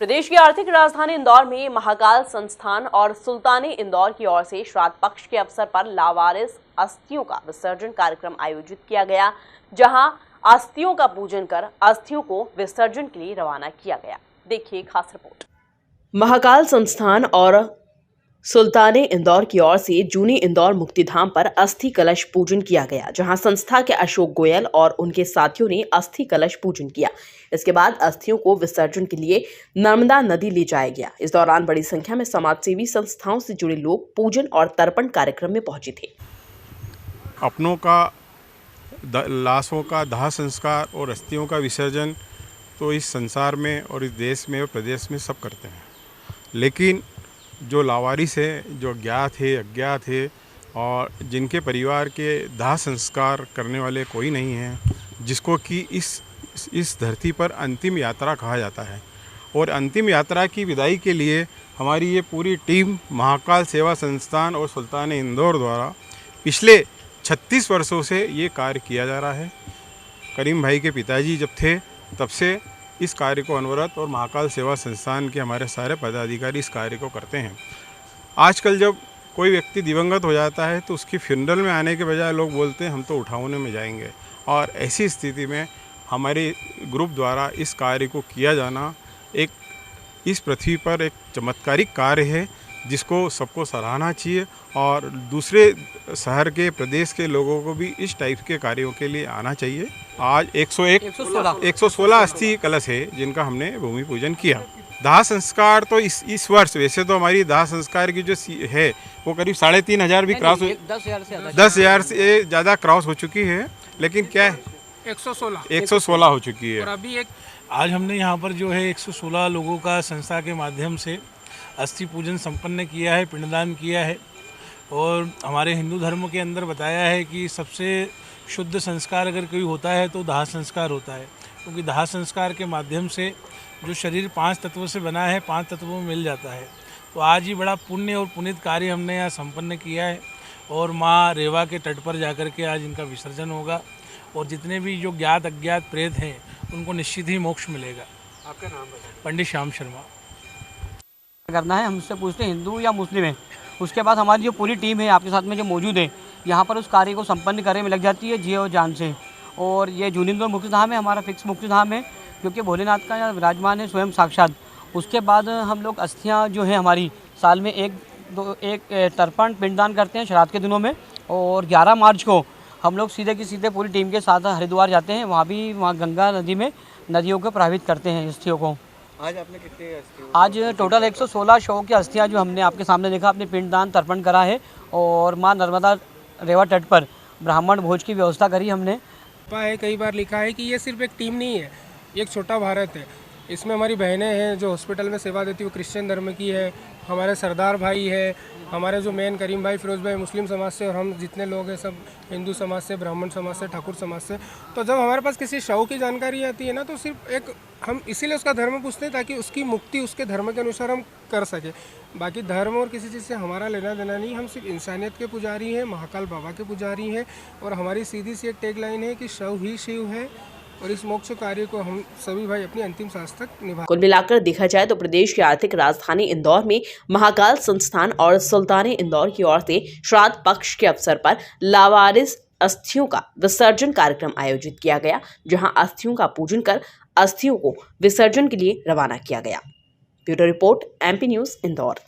प्रदेश की आर्थिक राजधानी इंदौर में महाकाल संस्थान और सुल्ताने इंदौर की ओर से श्राद्ध पक्ष के अवसर पर लावारिस अस्थियों का विसर्जन कार्यक्रम आयोजित किया गया, जहां अस्थियों का पूजन कर अस्थियों को विसर्जन के लिए रवाना किया गया। देखिए खास रिपोर्ट। महाकाल संस्थान और सुल्ताने इंदौर की ओर से जूनी इंदौर मुक्तिधाम पर अस्थि कलश पूजन किया गया, जहां संस्था के अशोक गोयल और उनके साथियों ने अस्थि कलश पूजन किया। इसके बाद अस्थियों को विसर्जन के लिए नर्मदा नदी ले जाया गया। इस दौरान बड़ी संख्या में समाजसेवी संस्थाओं से जुड़े लोग पूजन और तर्पण कार्यक्रम में पहुंचे थे। अपनों का लाशों का दाह संस्कार और अस्थियों का विसर्जन तो इस संसार में और इस देश में और प्रदेश में सब करते हैं, लेकिन जो लावारिस है, जो ज्ञात है, अज्ञात है और जिनके परिवार के दाह संस्कार करने वाले कोई नहीं हैं, जिसको कि इस धरती पर अंतिम यात्रा कहा जाता है। और अंतिम यात्रा की विदाई के लिए हमारी ये पूरी टीम महाकाल सेवा संस्थान और सुल्ताने इंदौर द्वारा पिछले 36 वर्षों से ये कार्य किया जा रहा है। करीम भाई के पिताजी जब थे तब से इस कार्य को अनवरत और महाकाल सेवा संस्थान के हमारे सारे पदाधिकारी इस कार्य को करते हैं। आजकल जब कोई व्यक्ति दिवंगत हो जाता है तो उसकी फ्यूनरल में आने के बजाय लोग बोलते हैं हम तो उठाने में जाएंगे, और ऐसी स्थिति में हमारे ग्रुप द्वारा इस कार्य को किया जाना एक इस पृथ्वी पर एक चमत्कारिक कार्य है, जिसको सबको सराहना चाहिए और दूसरे शहर के प्रदेश के लोगों को भी इस टाइप के कार्यों के लिए आना चाहिए। आज 116 अस्थि कलश है जिनका हमने भूमि पूजन किया। दाह संस्कार तो इस वर्ष वैसे तो हमारी दाह संस्कार की जो है वो करीब 3,500 भी क्रॉस 10,000 से ज़्यादा क्रॉस हो चुकी है, लेकिन क्या है 116 हो चुकी है। और अभी आज हमने यहाँ पर जो है 116 लोगों का संस्था के माध्यम से अस्थि पूजन संपन्न किया है, पिंडदान किया है। और हमारे हिंदू धर्म के अंदर बताया है कि सबसे शुद्ध संस्कार अगर कोई होता है तो दाह संस्कार होता है, क्योंकि दाह संस्कार के माध्यम से जो शरीर 5 तत्वों से बना है 5 तत्वों में मिल जाता है। तो आज ही बड़ा पुण्य और पुनीत कार्य हमने यहाँ संपन्न किया है और माँ रेवा के तट पर जाकर के आज इनका विसर्जन होगा और जितने भी जो ज्ञात अज्ञात प्रेत हैं उनको निश्चित ही मोक्ष मिलेगा। आपका नाम बताइए। पंडित श्याम शर्मा। करना है हमसे पूछते हिंदू या मुस्लिम है, उसके बाद हमारी जो पूरी टीम है आपके साथ में जो मौजूद है यहाँ पर उस कार्य को संपन्न करने में लग जाती है जी और जान से। और ये जूनी इंदौर मुक्तिधाम है, हमारा फिक्स मुक्तिधाम है, क्योंकि भोलेनाथ का यहाँ विराजमान है स्वयं साक्षात। उसके बाद हम लोग अस्थियाँ जो है हमारी साल में एक तर्पण पिंडदान करते हैं श्राद्ध के दिनों में, और 11 मार्च को हम लोग सीधे की सीधे पूरी टीम के साथ हरिद्वार जाते हैं, वहाँ गंगा नदी में नदियों को प्रभावित करते हैं अस्थियों को। आज आपने कितने अस्थियाँ? आज टोटल 116 शव की अस्थियाँ जो हमने आपके सामने देखा, अपने पिंडदान तर्पण करा है और माँ नर्मदा रेवा तट पर ब्राह्मण भोज की व्यवस्था करी हमने। कई बार लिखा है कि ये सिर्फ एक टीम नहीं है, ये एक छोटा भारत है। इसमें हमारी बहनें हैं जो हॉस्पिटल में सेवा देती है, वो क्रिश्चियन धर्म की है, हमारे सरदार भाई है, हमारे जो मेन करीम भाई फिरोज भाई मुस्लिम समाज से, और हम जितने लोग हैं सब हिंदू समाज से, ब्राह्मण समाज से, ठाकुर समाज से। तो जब हमारे पास किसी शव की जानकारी आती है ना, तो सिर्फ एक हम इसीलिए उसका धर्म पूछते हैं ताकि उसकी मुक्ति उसके धर्म के अनुसार हम कर सके। बाकी धर्म और किसी चीज़ से हमारा लेना देना नहीं, हम सिर्फ इंसानियत के पुजारी हैं, महाकाल बाबा के पुजारी हैं। और हमारी सीधी सी एक टैगलाइन है कि शव ही शिव है, और इस मोक्ष कार्य को हम सभी भाई अपनी अंतिम सांस तक निभा। कुल मिलाकर देखा जाए तो प्रदेश की आर्थिक राजधानी इंदौर में महाकाल संस्थान और सुल्ताने इंदौर की ओर से श्राद्ध पक्ष के अवसर पर लावारिस अस्थियों का विसर्जन कार्यक्रम आयोजित किया गया, जहां अस्थियों का पूजन कर अस्थियों को विसर्जन के लिए रवाना किया गया। Bureau report, MP news, Indore.